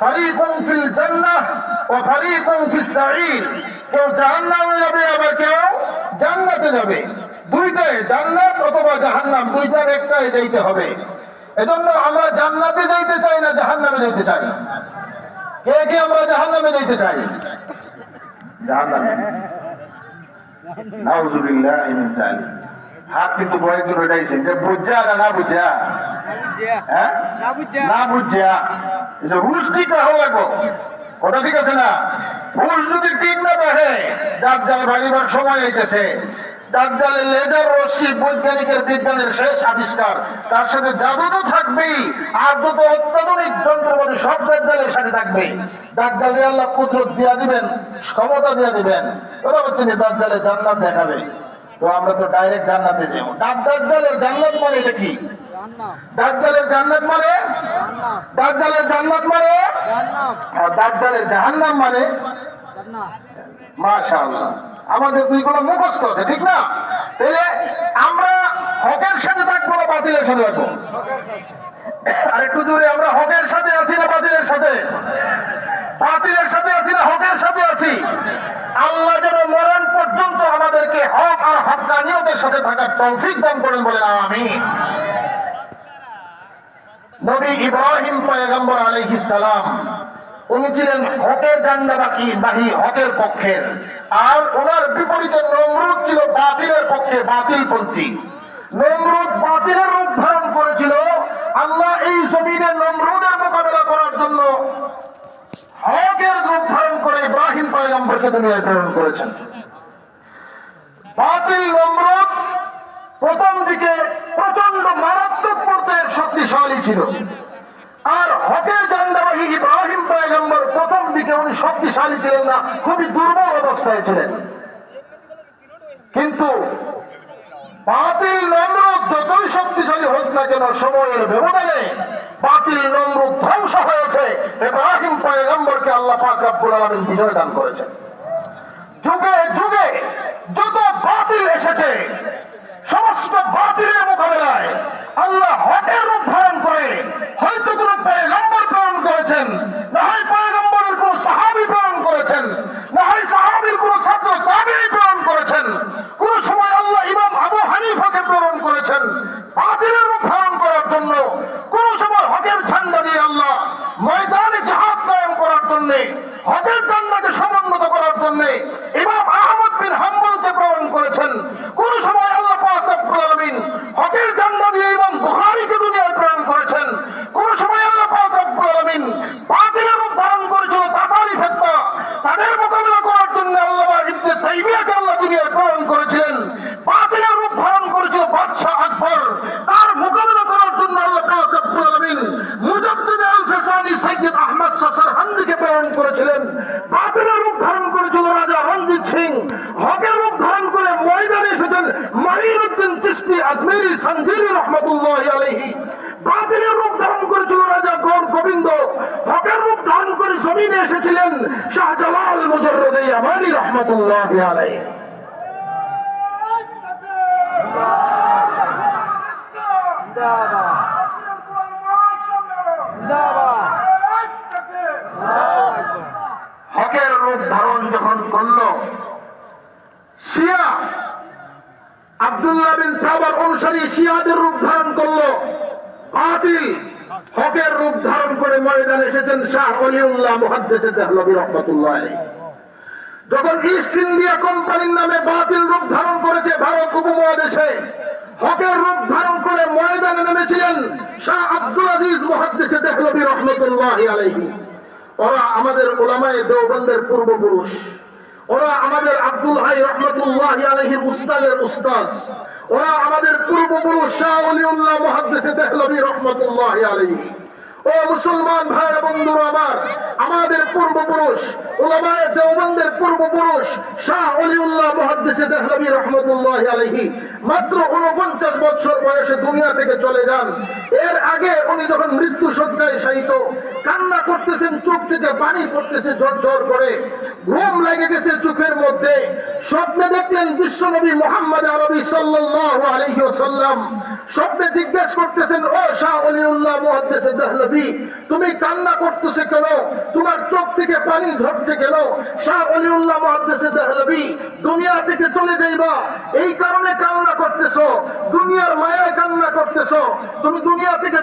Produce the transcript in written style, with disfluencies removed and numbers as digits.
ফারিকুন feel জান্নাহ ওয়া ফারিকুন ফিস সাঈর। কেউ জাহান্নামে যাবে, আবার কেউ জান্নাতে যাবে। দুইটাই, জান্নাত অথবা জাহান্নাম, দুইটার একটাই যাইতে হবে। এজন্য আমরা জান্নাতে যাইতে চাই না জাহান্নামে যাইতে চাই? কে কে আমরা জাহান্নামে যাইতে চাই? জাহান্নামে। নাউযুবিল্লাহি মিন যালিক। হাত কিন্তু কয়েকজন উঠাইছে, যে বুঝা না বুঝা? হ্যাঁ, না বুঝা। হুশ ঠিক রাখা লাগবো, কথা ঠিক আছে না? হুশ যদি ঠিক না থাকে, দাজ্জাল ভাঙিবার সময় হইতেছে। দাজ্জালের লেজার রশ্মি বৈজ্ঞানিকের বিজ্ঞানের শেষ আবিষ্কার, তার সাথে জাদু তো থাকবেই, আর যত অত্যাধুনিক যন্ত্রপাতি সব দাজ্জালের সাথে থাকবে। দাজ্জালকে আল্লাহ কুদরত দিয়া দিবেন, ক্ষমতা দিয়া দিবেন, ওরা হচ্ছে দাজ্জালে জান্নাত দেখাবে। তো আমরা তো ডাইরেক্ট জান্নাতে যাব। দাজ্জালের জান্নাত মানে এটা কি? দাজ্জালের জান্নাত মানে, দাজ্জালের জান্নাত মানে, আর দাজ্জালের জাহান্নাম মানে। মাশাআল্লাহ, আমাদের দুইগুলো মুখস্থ আছে, ঠিক না? তাহলে আমরা হকের সাথে থাকবো না বাতিলের সাথে থাকবো? আর একটু দূরে, আমরা হকের সাথে আছি না বাতিলের সাথে? বাতিলের সাথে আছি না হকের সাথে আছি? আল্লাহ যেন মরণ পর্যন্ত আমাদেরকে হক আর হক্কানিয়তের সাথে থাকার তৌফিক দান করেন, বলেন আমিন। নবী ইব্রাহিম পয়গম্বর আলাইহিস সালাম, উনি ছিলেন হকের জান্নাবাহী, হকের পক্ষের। আর ওনার বিপরীতে নমরুদ ছিল বাতিলের পক্ষে, বাতিলপন্থী। নমরুদ বাতিলের রূপ ধারণ করেছিল। আল্লাহ এই জমিনে নমরুদের মোকাবেলা করার জন্য হকের রূপ ধারণ করে ইব্রাহিম পয়গম্বরকে দুনিয়ায় প্রেরণ করেছেন। বাতিল নমরুদ প্রথম দিকে প্রচন্ড মারাত্মক পর্যায়ের শক্তিশালী ছিল, আর হকের জান্নাবাহী ইব্রাহিম পয়গম্বর প্রথম দিকে উনি শক্তিশালী ছিলেন না, খুবই দুর্বল অবস্থায় ছিলেন। কিন্তু বাতিল নমরুদ যতই শক্তিশালী হোক না কেন, সময়ের ব্যবধানে বাতিল নমরুদ ধ্বংস হয়েছে। ইব্রাহিম পয়গম্বরকে আল্লাহ পাক রব্বুল আলামিন বিজয় দান করেছেন। যুগে যুগে যত বাতিল এসেছে, সমস্ত বাতিলের মোকাবেলায় আল্লাহ হকের রূপ ধারণ করে হয়তো কোন পয়গম্বর প্রেরণ করেছেন, না হয় পয়গম্বরের কোন সাহাবী প্রেরণ করেছেন, না হয় সাহাবীর কোন ছাত্র তাবেঈ প্রেরণ করেছেন, কোন সময় আল্লাহ ইমাম আবু হানিফাকে প্রেরণ করেছেন বাতিলের রূপ ধারণ করার জন্য, কোন সময় হকের ঝান্ডা দিয়ে আল্লাহ ময়দানে জিহাদ কায়েম করার জন্য, হকের জান্নাতকে সমুন্নত করার জন্য ইমাম আহমদ বিন হাম্বলকে প্রেরণ করেছেন। কোন সময় আল্লাহ পাক রব্বুল আলামিন হকের জান্নাত দিয়ে ইমাম বুখারীকে দুনিয়ায় প্রেরণ করেছেন। কোন সময় আল্লাহ পাক রব্বুল আলামিন বাতিলের রূপ ধারণ করেছিল তাতারি ফিতনা, তাদের মোকাবিলা করার জন্য আল্লামা ইবনে তাইমিয়াকে আল্লাহ দুনিয়ায় প্রেরণ করেছিলেন। বাতিলের রূপ ধারণ করেছিল বাদশা আকবর, তার মোকাবিলা করার জন্য আল্লাহ পাক রব্বুল আলামিন মুজাদ্দিদ আল-ফিসানি সাইয়্যিদ আহমদ শাহ সারহান্দিকে প্রেরণ করেছিলেন। বাতিলের রূপ ধারণ করেছিল রাজা রঞ্জিত সিং, হকের রূপ ধারণ করে ময়দানে এসেছেন মাইনুদ্দিন চিশতি আজমেরি সঞ্জিরি রহমাতুল্লাহি আলাইহি। বাতিলের রূপ ধারণ করেছিল রাজা গৌর গোবিন্দ, হকের রূপ ধারণ করে জমিনে এসেছিলেন শাহজালাল মুজাররদি ইয়ামানি রহমাতুল্লাহি আলাইহি। হকের রূপ ধারণ যখন করল, শিয়া আব্দুল্লাহ বিন সাবার অনুসারী শিয়াদের রূপ ধারণ করলো, বাতিল হকের রূপ ধারণ করে ময়দানে এসেছেন শাহ ওলিউল্লাহ মুহাদ্দিস দেহলভী রাহমাতুল্লাহ আলাইহি। যখন ইস্ট ইন্ডিয়া কোম্পানির নামে বাতিল রূপ ধারণ করেছে ভারত উপমহাদেশে, হকের রূপ ধারণ করে ময়দানে নেমেছিলেন শাহ আব্দুল আজিজ মুহাদ্দিস দেহলভী রাহমাতুল্লাহ আলাইহি। ওরা আমাদের উলামায়ে দেওবন্দের পূর্বপুরুষ, ওরা আমাদের আব্দুল হাই রহমতুল্লাহ আলাইহির উস্তাদের উস্তাদ, ওরা আমাদের পূর্বপুরুষ শাহ ওলিউল্লাহ মুহাদ্দিস দেহলভী রাহমাতুল্লাহ আলাইহি। ও মুসলমান ভাই বন্ধুরা আমার, আমাদের পূর্বপুরুষ উলামায়ে দেওবন্দের পূর্বপুরুষ শাহ ওলিউল্লাহ মুহাদ্দিস দেহলভী রাহমাতুল্লাহ আলাইহি মাত্র 49 বছর বয়সে দুনিয়া থেকে চলে যান। এর আগে উনি যখন মৃত্যু শয্যায় শায়িত কান্না করতেছেন, চোখ থেকে পানি পড়তেছে ঝরঝর করে, ঘুম লেগে গেছে চোখের মধ্যে। স্বপ্নে দেখলেন বিশ্বনবী মুহাম্মদ আরবি সাল্লাল্লাহু আলাইহি ওয়াসাল্লাম। স্বপ্নে জিজ্ঞেস করতেছেন, ও শাহ ওলিউল্লাহ মুহাদ্দিস দেহলভী, তুমি কান্না করতেছে কেন? তোমার চোখ থেকে পানি ঝরছে কেন? শাহ ওলিউল্লাহ মুহাদ্দিস দেহলভী, দুনিয়া থেকে চলে যাইবা এই কারণে কান্না করতেছো, দুনিয়ার মায়ায় কান্না করতেছো। তুমি দুনিয়া থেকে